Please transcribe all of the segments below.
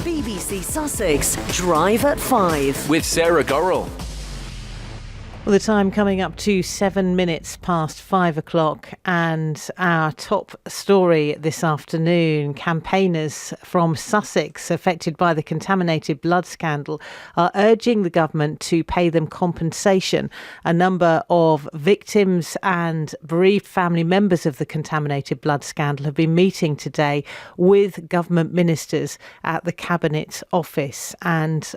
BBC Sussex Drive at 5 with Sarah Gorrell. Well, the time coming up to 7 minutes past 5 o'clock, and our top story this afternoon: campaigners from Sussex affected by the contaminated blood scandal are urging the government to pay them compensation. A number of victims and bereaved family members of the contaminated blood scandal have been meeting today with government ministers at the Cabinet Office. And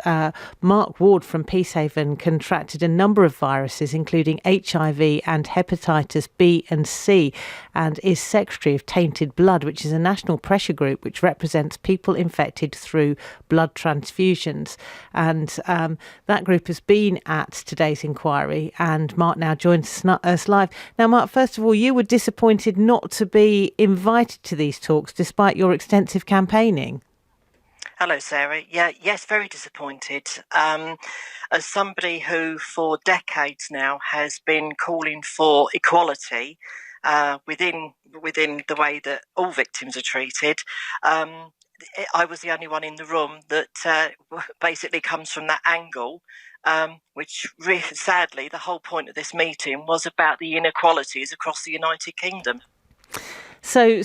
Mark Ward from Peacehaven contracted a number of viruses, including HIV and hepatitis B and C, and is secretary of Tainted Blood, which is a national pressure group which represents people infected through blood transfusions. And that group has been at today's inquiry, and Mark now joins us live. Now, Mark, first of all, you were disappointed not to be invited to these talks despite your extensive campaigning. Hello, Sarah. Yes, very disappointed. As somebody who for decades now has been calling for equality within the way that all victims are treated, I was the only one in the room that basically comes from that angle, which really, sadly, the whole point of this meeting was about the inequalities across the United Kingdom. So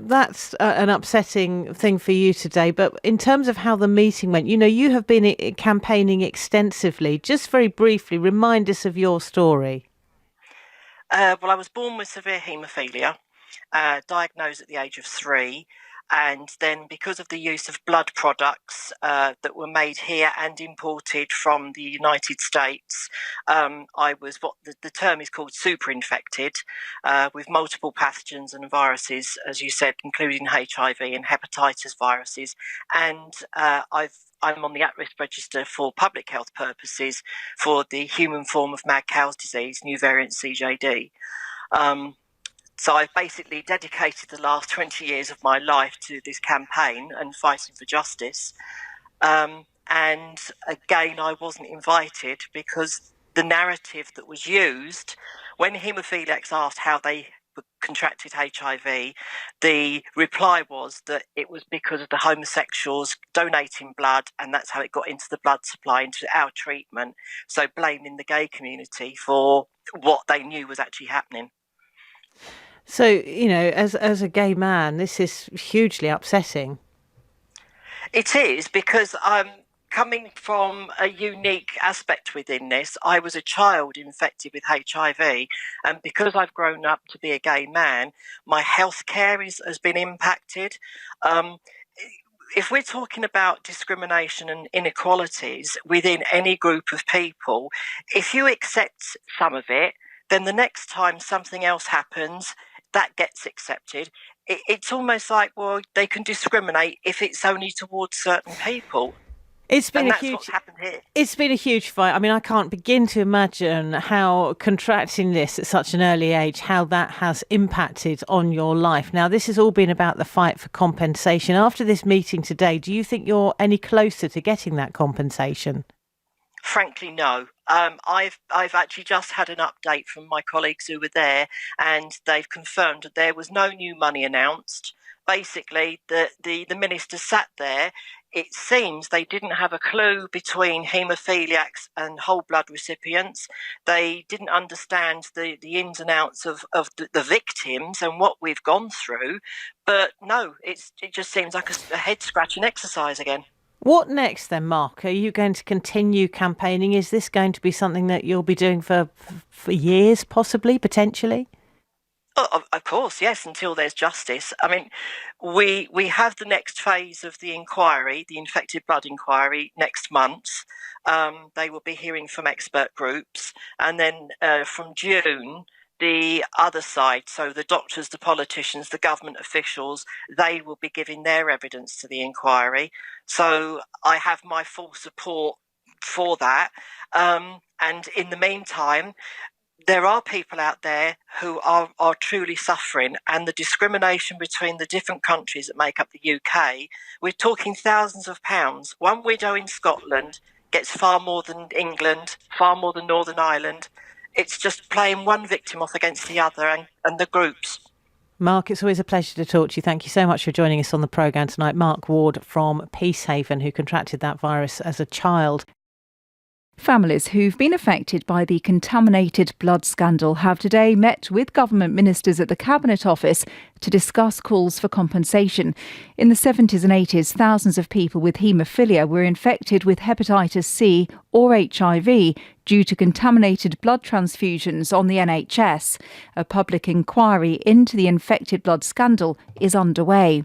that's an upsetting thing for you today. But in terms of how the meeting went, you have been campaigning extensively. Just very briefly, remind us of your story. Well, I was born with severe haemophilia, diagnosed at the age of 3. And then because of the use of blood products that were made here and imported from the United States, I was what the term is called super infected with multiple pathogens and viruses, as you said, including HIV and hepatitis viruses. And I'm on the at-risk register for public health purposes for the human form of mad cow's disease, new variant CJD. So I've basically dedicated the last 20 years of my life to this campaign and fighting for justice. And again, I wasn't invited because the narrative that was used when haemophiliacs asked how they contracted HIV, the reply was that it was because of the homosexuals donating blood, and that's how it got into the blood supply, into our treatment. So blaming the gay community for what they knew was actually happening. So, as a gay man, this is hugely upsetting. It is, because coming from a unique aspect within this, I was a child infected with HIV, and because I've grown up to be a gay man, my healthcare has been impacted. If we're talking about discrimination and inequalities within any group of people, if you accept some of it, then the next time something else happens, that gets accepted. It's almost like, well, they can discriminate if it's only towards certain people. What's happened here. It's been a huge fight. I mean, I can't begin to imagine how contracting this at such an early age, how that has impacted on your life. Now, this has all been about the fight for compensation. After this meeting today, do you think you're any closer to getting that compensation? Frankly, no. I've actually just had an update from my colleagues who were there, and they've confirmed that there was no new money announced. Basically, the minister sat there. It seems they didn't have a clue between haemophiliacs and whole blood recipients. They didn't understand the ins and outs of the victims and what we've gone through. But no, it just seems like a head-scratching exercise again. What next then, Mark? Are you going to continue campaigning? Is this going to be something that you'll be doing for years, possibly, potentially? Oh, of course, yes, until there's justice. I mean, we have the next phase of the inquiry, the infected blood inquiry, next month. They will be hearing from expert groups. And then from June, the other side, so the doctors, the politicians, the government officials, they will be giving their evidence to the inquiry. So I have my full support for that. And in the meantime, there are people out there who are truly suffering, and the discrimination between the different countries that make up the UK, we're talking thousands of pounds. One widow in Scotland gets far more than England, far more than Northern Ireland. It's just playing one victim off against the other and the groups. Mark, it's always a pleasure to talk to you. Thank you so much for joining us on the programme tonight. Mark Ward from Peacehaven, who contracted that virus as a child. Families who've been affected by the contaminated blood scandal have today met with government ministers at the Cabinet Office to discuss calls for compensation. In the 70s and 80s, thousands of people with haemophilia were infected with hepatitis C or HIV due to contaminated blood transfusions on the NHS. A public inquiry into the infected blood scandal is underway.